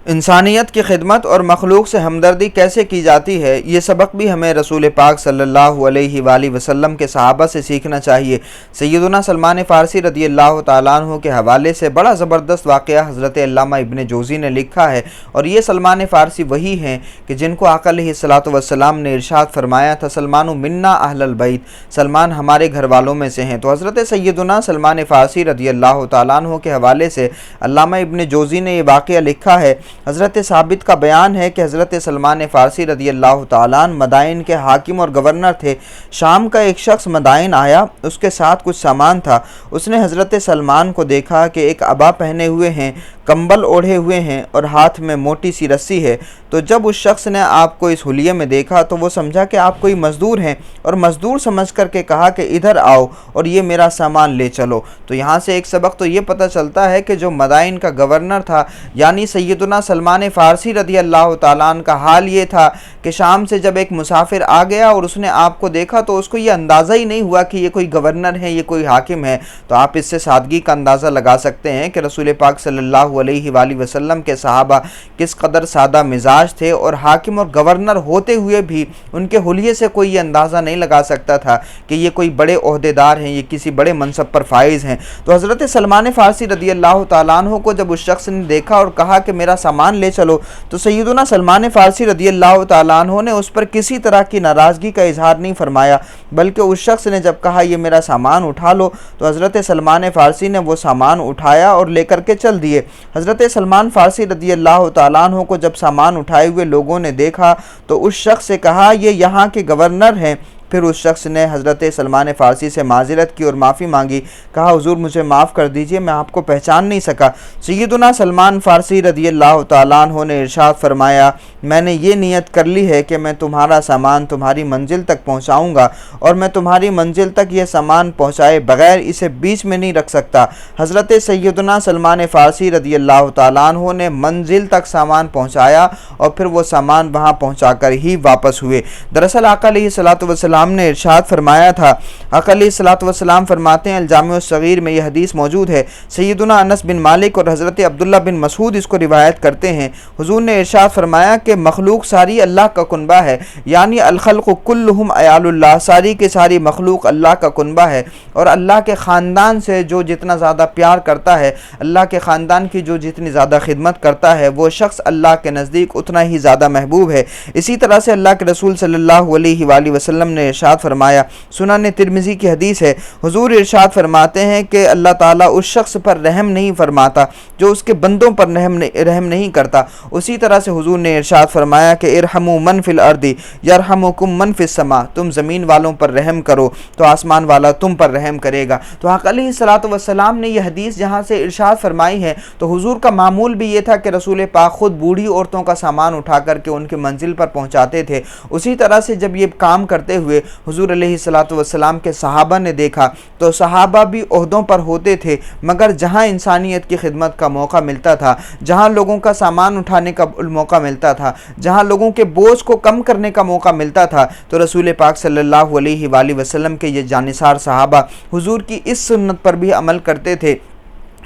انسانیت کی خدمت اور مخلوق سے ہمدردی کیسے کی جاتی ہے، یہ سبق بھی ہمیں رسول پاک صلی اللہ علیہ وآلہ وسلم کے صحابہ سے سیکھنا چاہیے۔ سیدنا سلمان فارسی رضی اللہ تعالیٰ عنہ کے حوالے سے بڑا زبردست واقعہ حضرت علامہ ابن جوزی نے لکھا ہے، اور یہ سلمان فارسی وہی ہیں کہ جن کو آقا علیہ الصلوۃ والسلام نے ارشاد فرمایا تھا، سلمان منا اہل البیت، سلمان ہمارے گھر والوں میں سے ہیں۔ تو حضرت سیدنا سلمان فارسی رضی اللہ تعالیٰ عنہ کے حوالے سے علامہ ابن جوزی نے یہ واقعہ لکھا ہے۔ حضرت ثابت کا بیان ہے کہ حضرت سلمان فارسی رضی اللہ تعالیٰ عنہ مدائن کے حاکم اور گورنر تھے۔ شام کا ایک شخص مدائن آیا، اس کے ساتھ کچھ سامان تھا۔ اس نے حضرت سلمان کو دیکھا کہ ایک عبا پہنے ہوئے ہیں، کمبل اوڑھے ہوئے ہیں اور ہاتھ میں موٹی سی رسی ہے۔ تو جب اس شخص نے آپ کو اس حلیے میں دیکھا تو وہ سمجھا کہ آپ کوئی مزدور ہیں، اور مزدور سمجھ کر کے کہا کہ ادھر آؤ اور یہ میرا سامان لے چلو۔ تو یہاں سے ایک سبق تو یہ پتہ چلتا ہے کہ جو مدائن کا گورنر تھا یعنی سیدنا سلمان فارسی رضی اللہ تعالیٰ عنہ کا حال یہ تھا کہ شام سے جب ایک مسافر آ گیا اور اس نے آپ کو دیکھا تو اس کو یہ اندازہ ہی نہیں ہوا کہ یہ کوئی گورنر ہے، یہ کوئی حاکم ہے۔ تو آپ اس سے سادگی کا اندازہ لگا سکتے ہیں کہ رسول پاک صلی اللہ علیہ وآلہ وسلم کے صحابہ کس قدر سادہ مزاج تھے، اور حاکم اور گورنر ہوتے ہوئے بھی ان کے حلیے سے کوئی یہ اندازہ نہیں لگا سکتا تھا کہ یہ کوئی بڑے عہدیدار ہیں، یہ کسی بڑے منصب پر فائز ہیں۔ تو حضرت سلمان فارسی رضی اللہ تعالیٰ عنہ کو جب اس شخص نے دیکھا اور کہا کہ میرا سامان لے چلو، تو سیدنا سلمان فارسی رضی اللہ تعالیٰ عنہ نے اس پر کسی طرح کی ناراضگی کا اظہار نہیں فرمایا، بلکہ اس شخص نے جب کہا یہ میرا سامان اٹھا لو تو حضرت سلمان فارسی نے وہ سامان اٹھایا اور لے کر کے چل دیے۔ حضرت سلمان فارسی رضی اللہ تعالیٰ عنہ کو جب سامان اٹھائے ہوئے لوگوں نے دیکھا تو اس شخص سے کہا یہ یہاں کے گورنر ہیں۔ پھر اس شخص نے حضرت سلمان فارسی سے معذرت کی اور معافی مانگی، کہا حضور مجھے معاف کر دیجئے، میں آپ کو پہچان نہیں سکا۔ سیدنا سلمان فارسی رضی اللہ تعالیٰ عنہ نے ارشاد فرمایا میں نے یہ نیت کر لی ہے کہ میں تمہارا سامان تمہاری منزل تک پہنچاؤں گا، اور میں تمہاری منزل تک یہ سامان پہنچائے بغیر اسے بیچ میں نہیں رکھ سکتا۔ حضرت سیدنا سلمان فارسی رضی اللہ تعالیٰ عنہ نے منزل تک سامان پہنچایا اور پھر وہ سامان وہاں پہنچا کر ہی واپس ہوئے۔ دراصل آقا علیہ الصلوۃ والسلام نے ارشاد فرمایا تھا، آقا علیہ الصلوۃ والسلام فرماتے ہیں، الجامع الصغیر میں یہ حدیث موجود ہے، سیدنا انس بن مالک اور حضرت عبداللہ بن مسعود اس کو روایت کرتے ہیں، حضور نے ارشاد فرمایا کہ مخلوق ساری اللہ کا کنبہ ہے، یعنی الخلق کلہم عیال اللہ، ساری کے ساری مخلوق اللہ کا کنبہ ہے، اور اللہ کے خاندان سے جو جتنا زیادہ پیار کرتا ہے، اللہ کے خاندان کی جو جتنی زیادہ خدمت کرتا ہے، وہ شخص اللہ کے نزدیک اتنا ہی زیادہ محبوب ہے۔ اسی طرح سے اللہ کے رسول صلی اللہ علیہ وآلہ وسلم نے ارشاد فرمایا، سنن ترمذی کی حدیث ہے، حضور ارشاد فرماتے ہیں کہ اللہ تعالیٰ اس شخص پر رحم نہیں فرماتا جو اس کے بندوں پر رحم نہیں کرتا۔ اسی طرح سے حضور نے ارشاد فرمایا کہ ارحموا من فی الارض یرحمکم من فی السماء، تم زمین والوں پر رحم کرو تو آسمان والا تم پر رحم کرے گا۔ تو آقا علیہ الصلوۃ والسلام نے یہ حدیث جہاں سے ارشاد فرمائی ہے تو حضور کا معمول بھی یہ تھا کہ رسول پاک خود بوڑھی عورتوں کا سامان اٹھا کر کے ان کی منزل پر پہنچاتے تھے۔ اسی طرح سے جب یہ کام کرتے ہوئے حضور علیہ الصلوۃ والسلام کے صحابہ نے دیکھا تو صحابہ بھی عہدوں پر ہوتے تھے، مگر جہاں انسانیت کی خدمت کا موقع ملتا تھا، جہاں لوگوں کا سامان اٹھانے کا موقع ملتا تھا، جہاں لوگوں کے بوجھ کو کم کرنے کا موقع ملتا تھا، تو رسول پاک صلی اللہ علیہ وآلہ وسلم کے یہ جانثار صحابہ حضور کی اس سنت پر بھی عمل کرتے تھے،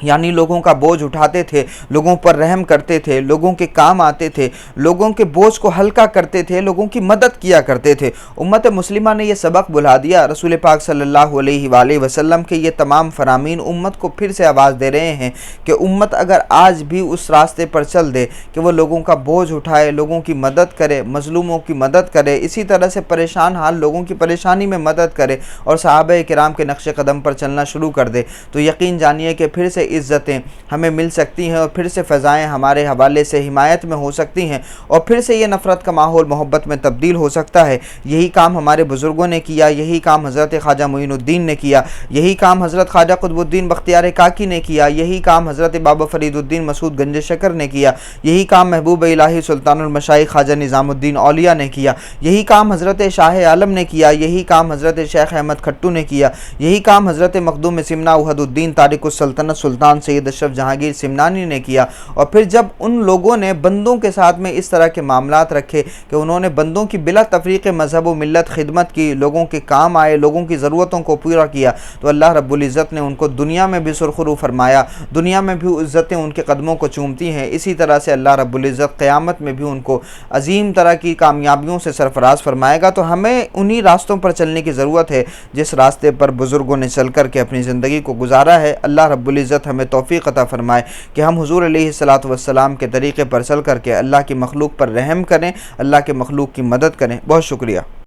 یعنی لوگوں کا بوجھ اٹھاتے تھے، لوگوں پر رحم کرتے تھے، لوگوں کے کام آتے تھے، لوگوں کے بوجھ کو ہلکا کرتے تھے، لوگوں کی مدد کیا کرتے تھے۔ امت مسلمہ نے یہ سبق بلا دیا۔ رسول پاک صلی اللہ علیہ وآلہ وسلم کے یہ تمام فرامین امت کو پھر سے آواز دے رہے ہیں کہ امت اگر آج بھی اس راستے پر چل دے کہ وہ لوگوں کا بوجھ اٹھائے، لوگوں کی مدد کرے، مظلوموں کی مدد کرے، اسی طرح سے پریشان حال لوگوں کی پریشانی میں مدد کرے اور صحابہ کرام کے نقش قدم پر چلنا شروع کر دے، تو یقین جانیے کہ پھر سے عزتیں ہمیں مل سکتی ہیں، اور پھر سے فضائیں ہمارے حوالے سے حمایت میں ہو سکتی ہیں، اور پھر سے یہ نفرت کا ماحول محبت میں تبدیل ہو سکتا ہے۔ یہی کام ہمارے بزرگوں نے کیا، یہی کام حضرت خواجہ معین الدین نے کیا، یہی کام حضرت خواجہ قطب الدین بختیار کاکی نے کیا، یہی کام حضرت بابا فرید الدین مسعود گنج شکر نے کیا، یہی کام محبوب الہی سلطان المشائخ خواجہ نظام الدین اولیاء نے کیا، یہی کام حضرت شاہ عالم نے کیا، یہی کام حضرت شیخ احمد کھٹو نے کیا، یہی کام حضرت مخدوم سمنا احد الدین تارک السلطنت سلطان سلطان سید اشرف جہانگیر سمنانی نے کیا، اور پھر جب ان لوگوں نے بندوں کے ساتھ میں اس طرح کے معاملات رکھے کہ انہوں نے بندوں کی بلا تفریق مذہب و ملت خدمت کی، لوگوں کے کام آئے، لوگوں کی ضرورتوں کو پورا کیا، تو اللہ رب العزت نے ان کو دنیا میں بھی سرخرو فرمایا، دنیا میں بھی عزتیں ان کے قدموں کو چومتی ہیں۔ اسی طرح سے اللہ رب العزت قیامت میں بھی ان کو عظیم طرح کی کامیابیوں سے سرفراز فرمائے گا۔ تو ہمیں انہی راستوں پر چلنے کی ضرورت ہے جس راستے پر بزرگوں نے چل کر کے اپنی زندگی کو گزارا ہے۔ اللہ رب العزت ہمیں توفیق عطا فرمائے کہ ہم حضور علیہ الصلوۃ والسلام کے طریقے پر چل کر کے اللہ کی مخلوق پر رحم کریں، اللہ کے مخلوق کی مدد کریں۔ بہت شکریہ۔